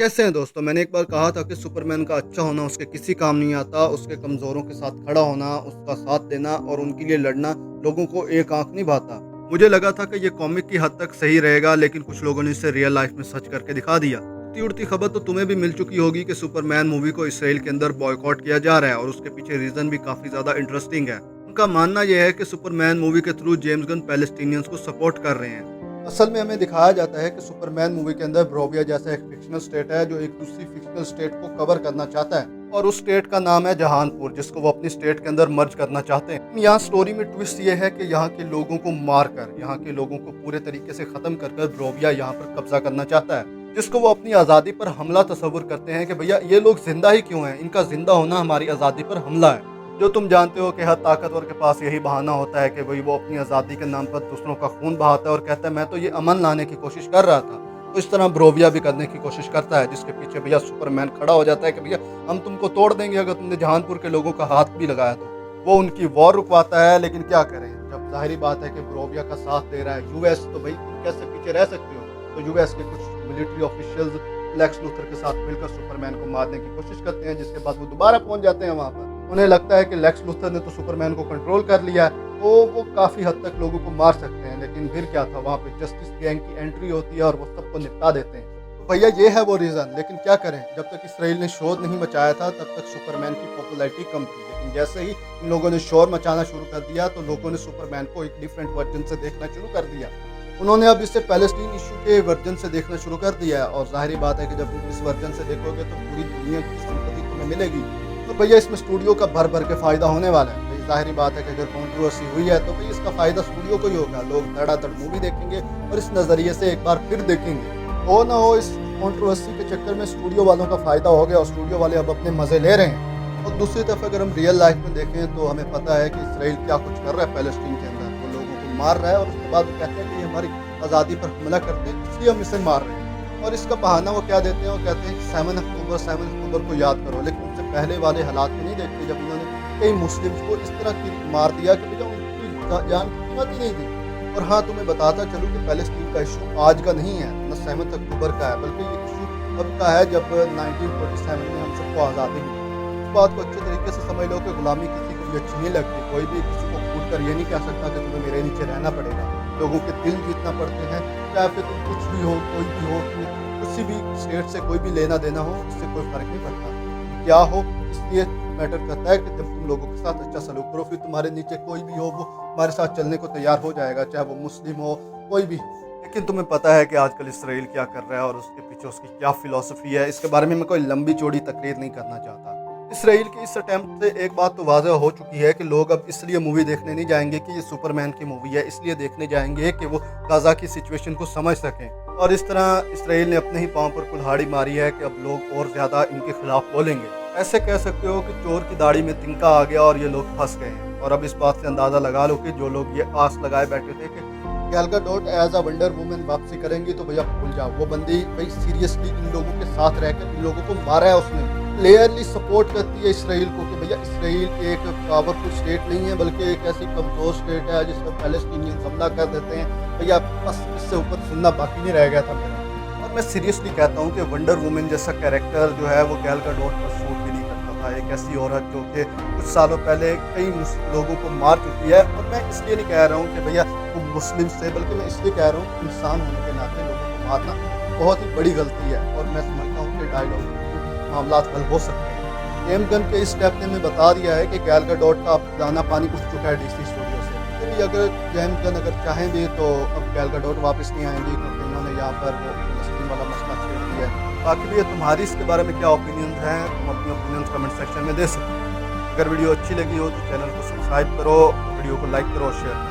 कैसे हैं दोस्तों? मैंने एक बार कहा था कि सुपरमैन का अच्छा होना उसके किसी काम नहीं आता, उसके कमज़ोरों के साथ खड़ा होना, उसका साथ देना और उनके लिए लड़ना लोगों को एक आँख नहीं भाता। मुझे लगा था कि ये कॉमिक की हद तक सही रहेगा, लेकिन कुछ लोगों ने इसे रियल लाइफ में सच करके दिखा दिया। उड़ती-उड़ती खबर तो तुम्हें भी मिल चुकी होगी कि सुपरमैन मूवी को इसराइल के अंदर बॉयकॉट किया जा रहा है और उसके पीछे रीज़न भी काफ़ी ज़्यादा इंटरेस्टिंग है। उनका मानना यह है कि सुपरमैन मूवी के थ्रू जेम्स गन पैलेस्टीनियंस को सपोर्ट कर रहे हैं। असल में हमें दिखाया जाता है कि सुपरमैन मूवी के अंदर ब्रोविया जैसा एक फिक्शनल स्टेट है जो एक दूसरी फिक्शनल स्टेट को कवर करना चाहता है और उस स्टेट का नाम है जहानपुर, जिसको वो अपनी स्टेट के अंदर मर्ज करना चाहते हैं। यहाँ स्टोरी में ट्विस्ट ये है कि यहाँ के लोगों को मारकर, यहाँ के लोगों को पूरे तरीके से खत्म कर ब्रोविया यहाँ पर कब्जा करना चाहता है, जिसको वो अपनी आज़ादी पर हमला तस्वुर करते हैं कि भैया ये लोग जिंदा ही क्यों हैं, इनका जिंदा होना हमारी आज़ादी पर हमला है। जो तुम जानते हो कि हर ताकतवर के पास यही बहाना होता है कि भाई वो अपनी आज़ादी के नाम पर दूसरों का खून बहाता है और कहता है मैं तो ये अमन लाने की कोशिश कर रहा था। तो इस तरह ब्रोविया भी करने की कोशिश करता है, जिसके पीछे भैया सुपरमैन खड़ा हो जाता है कि भैया हम तुमको तोड़ देंगे अगर तुमने जहानपुर के लोगों का हाथ भी लगाया तो। वो उनकी वॉर रुकवाता है, लेकिन क्या करें, जब जाहिर बात है कि ब्रोविया का साथ दे रहा है यूएस, तो भाई तुम कैसे पीछे रह सकते हो। तो यूएस के कुछ मिलिट्री ऑफिशियल्स लेक्स लूथर के साथ मिलकर सुपरमैन को मारने की कोशिश करते हैं, जिसके बाद वो दोबारा पहुंच जाते हैं वहां पर। उन्हें लगता है कि लेक्स लूथर ने तो सुपरमैन को कंट्रोल कर लिया है, तो वो काफ़ी हद तक लोगों को मार सकते हैं। लेकिन फिर क्या था, वहाँ पे जस्टिस गैंग की एंट्री होती है और वो सबको निपटा देते हैं। तो भैया ये है वो रीज़न। लेकिन क्या करें, जब तक इसराइल ने शोर नहीं मचाया था तब तक सुपरमैन की पॉपुलैरिटी कम थी। लेकिन जैसे ही इन लोगों ने शोर मचाना शुरू कर दिया तो लोगों ने सुपरमैन को एक डिफरेंट वर्जन से देखना शुरू कर दिया। उन्होंने अब इसे पैलेस्टीन इशू के वर्जन से देखना शुरू कर दिया है और जाहिर बात है कि जब तुम इस वर्जन से देखोगे तो पूरी दुनिया की सिंपैथी तुम्हें मिलेगी। तो भैया इसमें स्टूडियो का भर भर के फ़ायदा होने वाला है। भाई जाहिर बात है कि अगर कॉन्ट्रोवर्सी हुई है तो भाई इसका फ़ायदा स्टूडियो को ही होगा। लोग धड़ाधड़ मूवी देखेंगे और इस नज़रिए से एक बार फिर देखेंगे। हो ना हो, इस कॉन्ट्रोवर्सी के चक्कर में स्टूडियो वालों का फ़ायदा हो गया और स्टूडियो वाले अब अपने मज़े ले रहे हैं। और दूसरी तरफ अगर हम रियल लाइफ में देखें तो हमें पता है कि इसराइल क्या कुछ कर रहा है पैलेस्टीन के अंदर। वो लोगों को मार रहा है और उसके बाद वो कहते हैं कि ये हमारी आज़ादी पर हमला करते हैं, इसलिए हम इसे मार रहे हैं। और इसका बहाना वो क्या देते हैं, वो कहते हैं कि 7 अक्टूबर को याद करो। लेकिन उससे पहले वाले हालात को नहीं देखते, जब इन्होंने कई मुस्लिम्स को इस तरह की मार दिया कि भैया उनकी जान की कीमत ही नहीं दी। और हाँ, तुम्हें बताता चलूँ कि पैलेस्टीन का इशू आज का नहीं है, न 7 अक्टूबर का है, बल्कि ये इशू तब का है जब 1947 में हम सबको आज़ादी मिली। इस बात को अच्छे तरीके से समझ लो कि गुलामी किसी को भी अच्छी नहीं लगती। कोई भी किसी को कूट कर ये नहीं कह सकता कि तुम्हें मेरे नीचे रहना पड़ेगा। लोगों के दिल जीतना पड़ते हैं, चाहे फिर तुम कुछ भी हो, कोई भी हो, किसी भी स्टेट से कोई भी लेना देना हो, इससे कोई फर्क नहीं पड़ता क्या हो। इसलिए मैटर करता है कि जब तुम लोगों के साथ अच्छा सलूक करो, फिर तुम्हारे नीचे कोई भी हो वो हमारे साथ चलने को तैयार हो जाएगा, चाहे वो मुस्लिम हो, कोई भी। लेकिन तुम्हें पता है कि आजकल इसराइल क्या कर रहा है और उसके पीछे उसकी क्या फिलॉसफी है। इसके बारे में मैं कोई लंबी चौड़ी तकरीर नहीं करना चाहता। इसराइल के इस अटेम्प्ट से एक बात तो वाज़ह हो चुकी है कि लोग अब इसलिए मूवी देखने नहीं जाएंगे कि ये सुपरमैन की मूवी है, इसलिए देखने जाएंगे कि वो गाज़ा की सिचुएशन को समझ सकें। और इस तरह इसराइल ने अपने ही पाँव पर कुल्हाड़ी मारी है कि अब लोग और ज़्यादा इनके खिलाफ बोलेंगे। ऐसे कह सकते हो कि चोर की दाढ़ी में तिनका आ गया और ये लोग फंस गए हैं। और अब इस बात से अंदाज़ा लगा लो कि जो लोग ये आस लगाए बैठे थे कि Gal Gadot as a Wonder Woman वापसी करेंगी, तो भैया भूल जाओ। वो बंदी भाई सीरियसली इन लोगों के साथ रहकर इन लोगों को मारा है उसने। क्लियरली सपोर्ट करती है इसराइल को कि भैया इसराइल एक पावरफुल स्टेट नहीं है, बल्कि एक ऐसी कमजोर स्टेट है जिसमें पैलेस्टीनियन हमला कर देते हैं। भैया बस इससे ऊपर सुनना बाकी नहीं रह गया था मेरा। और मैं सीरियसली कहता हूँ कि वंडर वुमन जैसा कैरेक्टर जो है वो गैल गैडोट पर सूट भी नहीं करता था। एक ऐसी औरत जो कि कुछ सालों पहले कई लोगों को मार चुकी है। और मैं इसलिए नहीं कह रहा हूँ कि भैया वो मुस्लिम से, बल्कि मैं इसलिए कह रहा हूँ इंसान होने के नाते लोगों को मारना बहुत ही बड़ी गलती है। और मैं समझता हूँ कि डायलॉग मामला हल हो सकते हैं। जेम्स गन के इस स्टेप ने हमें बता दिया है कि गैल गैडोट का दाना पानी उठ चुका है डीसी स्टूडियो से। फिर भी अगर जेम्स गन अगर चाहें भी तो अब गैल गैडोट वापस नहीं आएंगी, क्योंकि इन्होंने यहाँ पर वो फिलिस्तीन वाला मसला छेड़ दिया है। बाकी भी तुम्हारी इसके बारे में क्या ओपिनियन हैं, तुम अपनी ओपिनियन कमेंट सेक्शन में दे सकते हो। अगर वीडियो अच्छी लगी हो तो चैनल को सब्सक्राइब करो, वीडियो को लाइक करो और शेयर करो।